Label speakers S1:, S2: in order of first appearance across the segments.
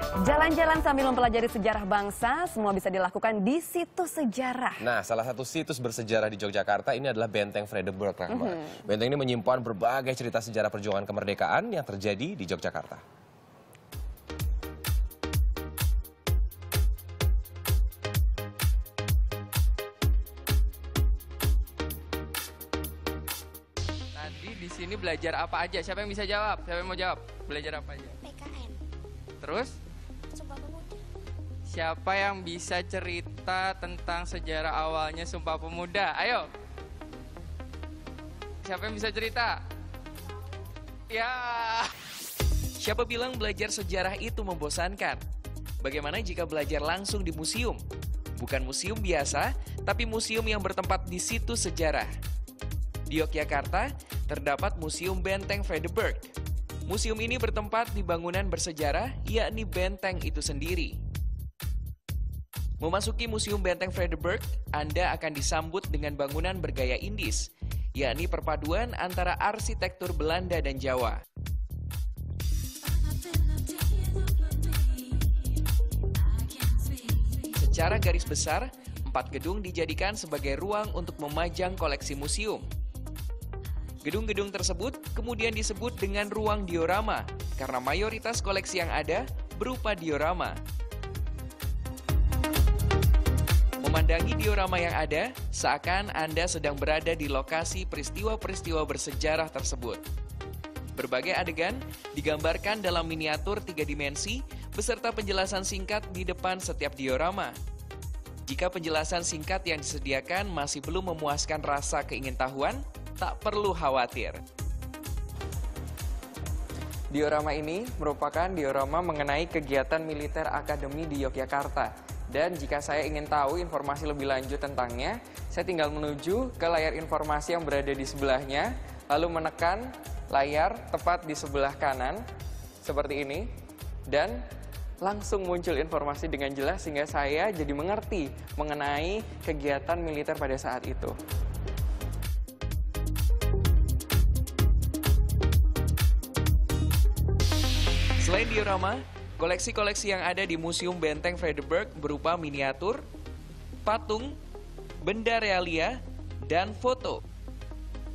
S1: Jalan-jalan sambil mempelajari sejarah bangsa, semua bisa dilakukan di situs sejarah.
S2: Nah, salah satu situs bersejarah di Yogyakarta ini adalah Benteng Vredenburg, Rahma. Benteng ini menyimpan berbagai cerita sejarah perjuangan kemerdekaan yang terjadi di Yogyakarta.
S3: Tadi di sini belajar apa aja? Siapa yang bisa jawab? Siapa yang mau jawab? Belajar apa aja?
S4: PKN.
S3: Terus?
S4: Sumpah Pemuda.
S3: Siapa yang bisa cerita tentang sejarah awalnya Sumpah Pemuda? Ayo. Siapa yang bisa cerita? Ya.
S5: Siapa bilang belajar sejarah itu membosankan? Bagaimana jika belajar langsung di museum? Bukan museum biasa, tapi museum yang bertempat di situs sejarah. Di Yogyakarta, terdapat Museum Benteng Vredenburg. Museum ini bertempat di bangunan bersejarah, yakni benteng itu sendiri. Memasuki Museum Benteng Vredenburg, Anda akan disambut dengan bangunan bergaya Indis, yakni perpaduan antara arsitektur Belanda dan Jawa. Secara garis besar, 4 gedung dijadikan sebagai ruang untuk memajang koleksi museum. Gedung-gedung tersebut kemudian disebut dengan ruang diorama karena mayoritas koleksi yang ada berupa diorama. Memandangi diorama yang ada, seakan Anda sedang berada di lokasi peristiwa-peristiwa bersejarah tersebut. Berbagai adegan digambarkan dalam miniatur 3 dimensi beserta penjelasan singkat di depan setiap diorama. Jika penjelasan singkat yang disediakan masih belum memuaskan rasa keingintahuan, tak perlu khawatir. Diorama ini merupakan diorama mengenai kegiatan militer akademi di Yogyakarta. Dan jika saya ingin tahu informasi lebih lanjut tentangnya, saya tinggal menuju ke layar informasi yang berada di sebelahnya, lalu menekan layar tepat di sebelah kanan, seperti ini, dan langsung muncul informasi dengan jelas sehingga saya jadi mengerti mengenai kegiatan militer pada saat itu. Selain diorama, koleksi-koleksi yang ada di Museum Benteng Vredenburg berupa miniatur, patung, benda realia, dan foto.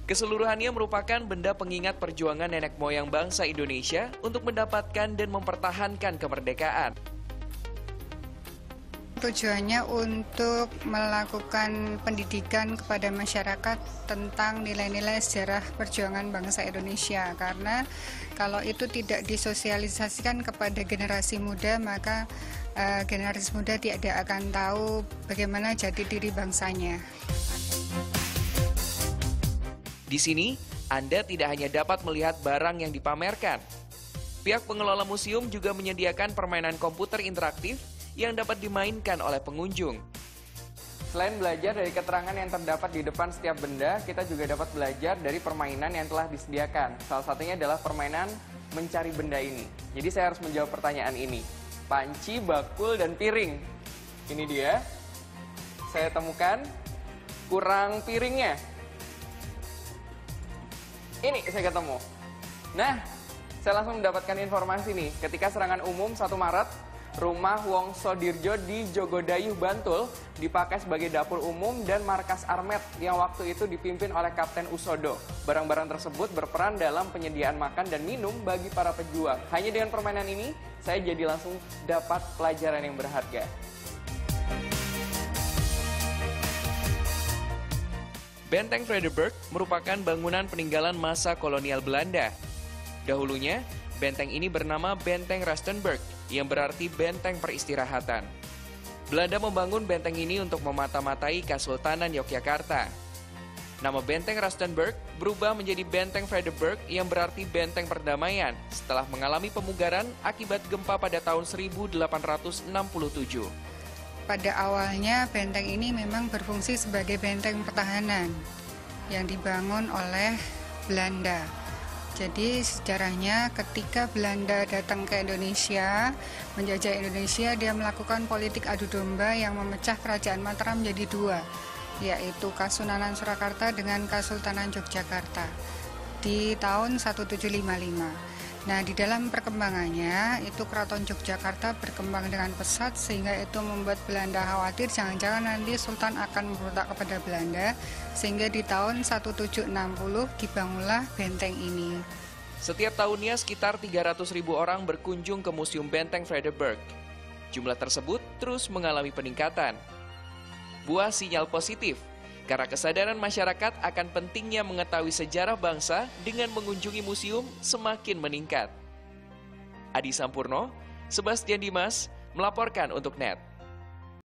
S5: Keseluruhannya merupakan benda pengingat perjuangan nenek moyang bangsa Indonesia untuk mendapatkan dan mempertahankan kemerdekaan.
S6: Tujuannya untuk melakukan pendidikan kepada masyarakat tentang nilai-nilai sejarah perjuangan bangsa Indonesia, karena kalau itu tidak disosialisasikan kepada generasi muda, maka generasi muda tidak akan tahu bagaimana jati diri bangsanya.
S5: Di sini, Anda tidak hanya dapat melihat barang yang dipamerkan. Pihak pengelola museum juga menyediakan permainan komputer interaktif yang dapat dimainkan oleh pengunjung. Selain belajar dari keterangan yang terdapat di depan setiap benda, kita juga dapat belajar dari permainan yang telah disediakan. Salah satunya adalah permainan mencari benda ini. Jadi saya harus menjawab pertanyaan ini. Panci, bakul, dan piring. Ini dia. Saya temukan kurang piringnya. Ini saya ketemu. Nah, saya langsung mendapatkan informasi nih. Ketika serangan umum 1 Maret, rumah Wongso Dirjo di Jogodayuh, Bantul dipakai sebagai dapur umum dan markas Armet yang waktu itu dipimpin oleh Kapten Usodo. Barang-barang tersebut berperan dalam penyediaan makan dan minum bagi para pejuang. Hanya dengan permainan ini, saya jadi langsung dapat pelajaran yang berharga. Benteng Vredenburg merupakan bangunan peninggalan masa kolonial Belanda. Dahulunya, benteng ini bernama Benteng Rustenburg, yang berarti benteng peristirahatan. Belanda membangun benteng ini untuk memata-matai Kesultanan Yogyakarta. Nama Benteng Rustenburg berubah menjadi Benteng Vredenburg yang berarti benteng perdamaian setelah mengalami pemugaran akibat gempa pada tahun 1867.
S6: Pada awalnya benteng ini memang berfungsi sebagai benteng pertahanan yang dibangun oleh Belanda. Jadi sejarahnya ketika Belanda datang ke Indonesia, menjajah Indonesia, dia melakukan politik adu domba yang memecah kerajaan Mataram menjadi 2, yaitu Kasunanan Surakarta dengan Kesultanan Yogyakarta di tahun 1755. Nah, di dalam perkembangannya itu Keraton Yogyakarta berkembang dengan pesat sehingga itu membuat Belanda khawatir jangan-jangan nanti Sultan akan memberontak kepada Belanda, sehingga di tahun 1760 dibangunlah benteng ini.
S5: Setiap tahunnya sekitar 300.000 orang berkunjung ke Museum Benteng Vredenburg. Jumlah tersebut terus mengalami peningkatan. Buah sinyal positif, karena kesadaran masyarakat akan pentingnya mengetahui sejarah bangsa dengan mengunjungi museum semakin meningkat. Adi Sampurno, Sebastian Dimas, melaporkan untuk NET.